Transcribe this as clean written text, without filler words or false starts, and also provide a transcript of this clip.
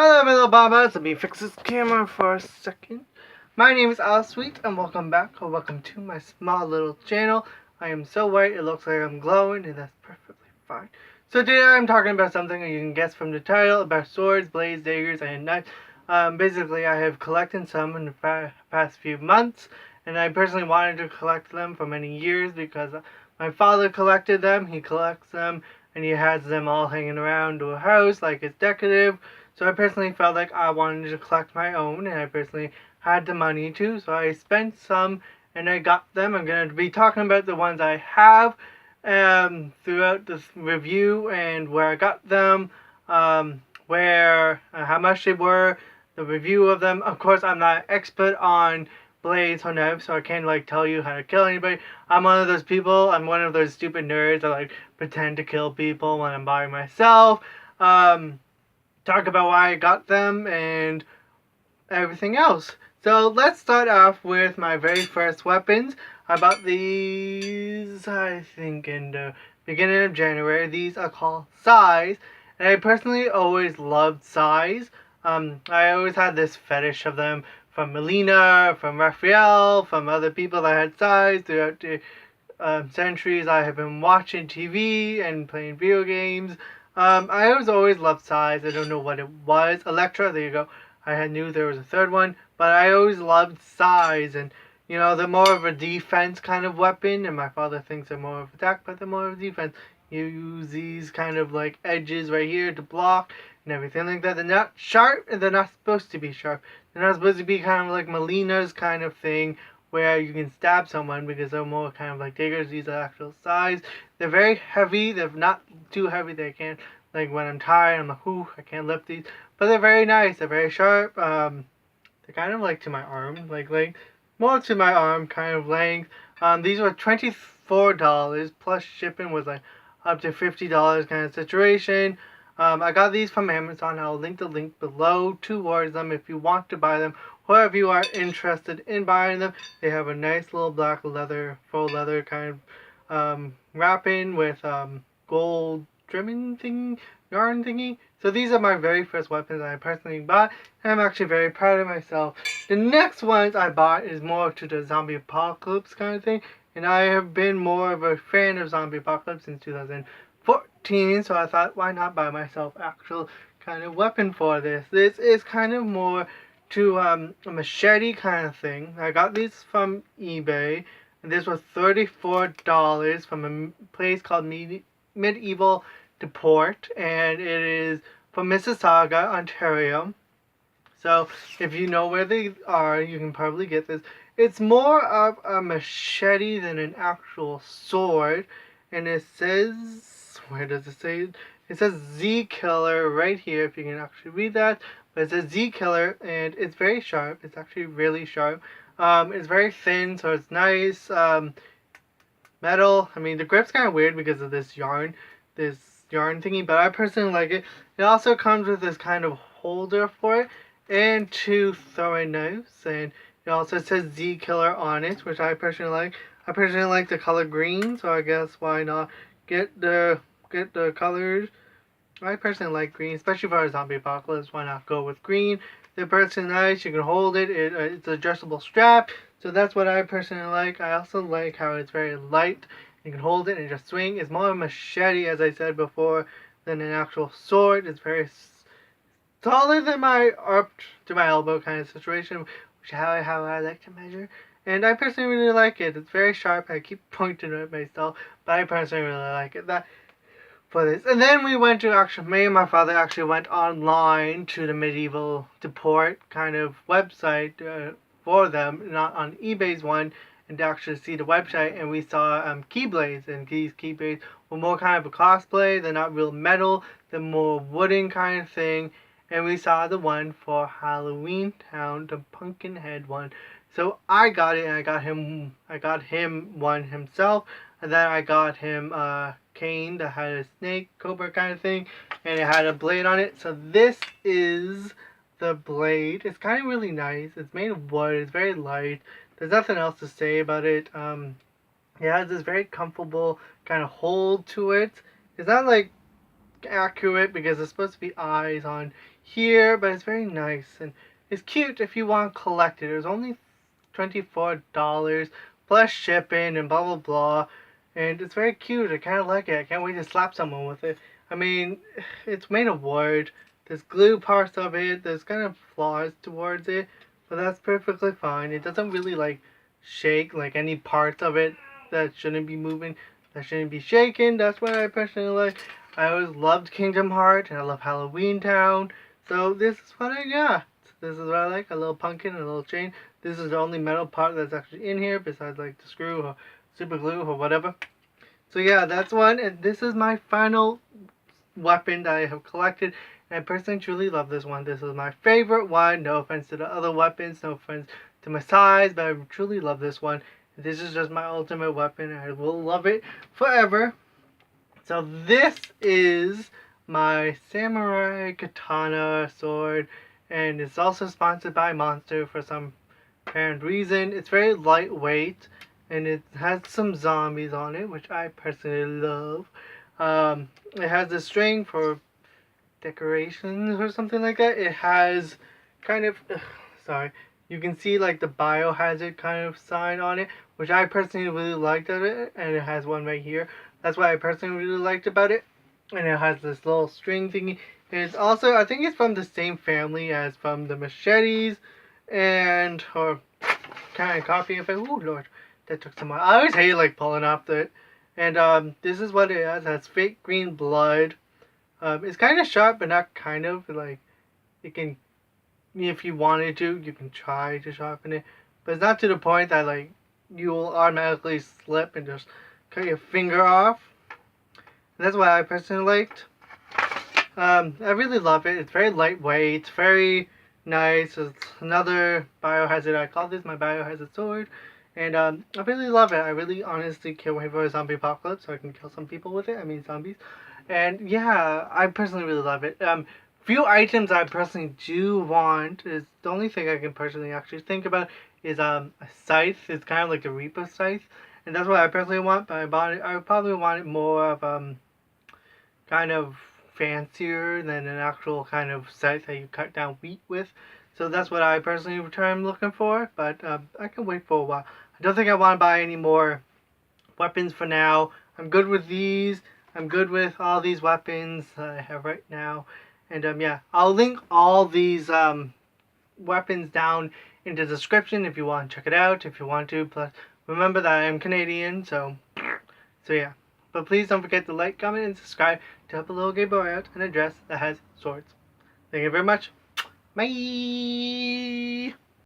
Hello, my little bombas. Let me fix this camera for a second. My name is Sweet, and welcome back, or welcome to my small little channel. I am so white, it looks like I'm glowing, and that's perfectly fine. So today I'm talking about something you can guess from the title, about swords, blades, daggers, and knives. Basically, I have collected some in the past few months, and I personally wanted to collect them for many years because my father collected them, he collects them, and he has them all hanging around the house like it's decorative. So I personally felt like I wanted to collect my own, and I personally had the money to, so I spent some and I got them. I'm going to be talking about the ones I have throughout this review and where I got them, how much they were, the review of them. Of course, I'm not an expert on blades or knives, so I can't tell you how to kill anybody. I'm one of those people. I'm one of those stupid nerds that pretend to kill people when I'm by myself. Talk about why I got them and everything else. So let's start off with my very first weapons. I bought these, I think, in the beginning of January. These are called sais, and I personally always loved sais. I always had this fetish of them from Melina, from Raphael, from other people that had sais throughout the centuries. I have been watching TV and playing video games. I always loved sais. I don't know what it was. Electra, there you go. Knew there was a third one, but I always loved sais, and they're more of a defense kind of weapon, and my father thinks they're more of attack, but they're more of defense. You use these kind of edges right here to block and everything like that. They're not sharp, and they're not supposed to be sharp. They're not supposed to be kind of like Melina's kind of thing, where you can stab someone, because they're more kind of like daggers. These are actual sais. They're very heavy. They're not too heavy that I can't, when I'm tired, I'm like, ooh, I can't lift these. But they're very nice. They're very sharp. They're kind of to my arm, more to my arm kind of length. These were $24 plus shipping was up to $50 kind of situation. I got these from Amazon. I'll link the link below towards them if you want to buy them, or if you are interested in buying them. They have a nice little black leather, faux leather kind of wrapping with gold trimming thing, yarn thingy. So these are my very first weapons I personally bought, and I'm actually very proud of myself. The next ones I bought is more to the zombie apocalypse kind of thing, and I have been more of a fan of zombie apocalypse since 2014, so I thought, why not buy myself actual kind of weapon for this? This is kind of more to a machete kind of thing. I got these from eBay, and this was $34 from a place called Medieval Deport, and it is from Mississauga, Ontario. So if you know where they are, you can probably get this. It's more of a machete than an actual sword, and it says, where does it say? It says Z Killer right here, if you can actually read that. But it says Z Killer, and it's very sharp. It's actually really sharp. It's very thin, so it's nice. Metal. I mean, the grip's kind of weird because of this yarn thingy, but I personally like it. It also comes with this kind of holder for it, and two throwing knives, and it also says Z Killer on it, which I personally like. I personally like the color green, so I guess why not get the colors. I personally like green, especially for a zombie apocalypse. Why not go with green? They're personally nice. You can hold it. It's an adjustable strap, so that's what I personally like. I also like how it's very light. You can hold it and just swing. It's more of a machete, as I said before, than an actual sword. It's very taller than up to my elbow kind of situation, which is how I like to measure. And I personally really like it. It's very sharp. I keep pointing at myself, but I personally really like it. For this. And then we went to me and my father actually went online to the Medieval Deport kind of website for them, not on eBay's one, and to actually see the website, and we saw keyblades, and these keyblades were more kind of a cosplay. They're not real metal, they're more wooden kind of thing, and we saw the one for Halloween Town, the pumpkin head one. So I got it, and I got him one himself, and then I got him cane that had a snake, cobra kind of thing, and it had a blade on it. So this is the blade. It's kind of really nice. It's made of wood. It's very light. There's nothing else to say about it. It has this very comfortable kind of hold to it. It's not accurate because there's supposed to be eyes on here, but it's very nice and it's cute if you want to collect it. It was only $24 plus shipping and blah blah blah, and it's very cute. I kind of like it. I can't wait to slap someone with it. I mean, it's made of wood. There's glue parts of it. There's kind of flaws towards it, but that's perfectly fine. It doesn't really like shake like any parts of it that shouldn't be moving, that shouldn't be shaken. That's what I personally like. I always loved Kingdom Hearts and I love Halloween Town. So this is what I got. This is what I like. A little pumpkin and a little chain. This is the only metal part that's actually in here besides like the screw or super glue or whatever. So yeah, that's one. And this is my final weapon that I have collected. And I personally truly love this one. This is my favorite one. No offense to the other weapons. No offense to my size. But I truly love this one. This is just my ultimate weapon. I will love it forever. So this is my samurai katana sword, and it's also sponsored by Monster for some apparent reason. It's very lightweight, and it has some zombies on it, which I personally love. It has a string for decorations or something like that. It has kind of, sorry, you can see like the biohazard kind of sign on it, which I personally really liked of it, and it has one right here. That's what I personally really liked about it. And it has this little string thingy. And it's also, I think it's from the same family as from the machetes and, or kind of copying it. Oh lord, that took some while. I always hate like pulling off the, and this is what it has. It has fake green blood. It's kind of sharp, but not kind of. Like, it can, if you wanted to, you can try to sharpen it. But it's not to the point that like, you will automatically slip and just cut your finger off. And that's what I personally liked. I really love it. It's very lightweight. It's very nice. It's another biohazard. I call this my biohazard sword. And I really love it. I really honestly can't wait for a zombie apocalypse so I can kill some people with it. I mean zombies. And yeah, I personally really love it. Few items I personally do want is the only thing I can personally actually think about is a scythe. It's kind of like a Reaper scythe. And that's what I personally want, but I bought it. I probably want it more of kind of fancier than an actual kind of scythe that you cut down wheat with. So that's what I personally am looking for, but I can wait for a while. I don't think I want to buy any more weapons for now. I'm good with these. I'm good with all these weapons that I have right now. And yeah, I'll link all these weapons down in the description if you want to check it out, if you want to. Plus, remember that I am Canadian, so yeah. But please don't forget to like, comment, and subscribe to help a little gay boy out in a dress that has swords. Thank you very much. Bye!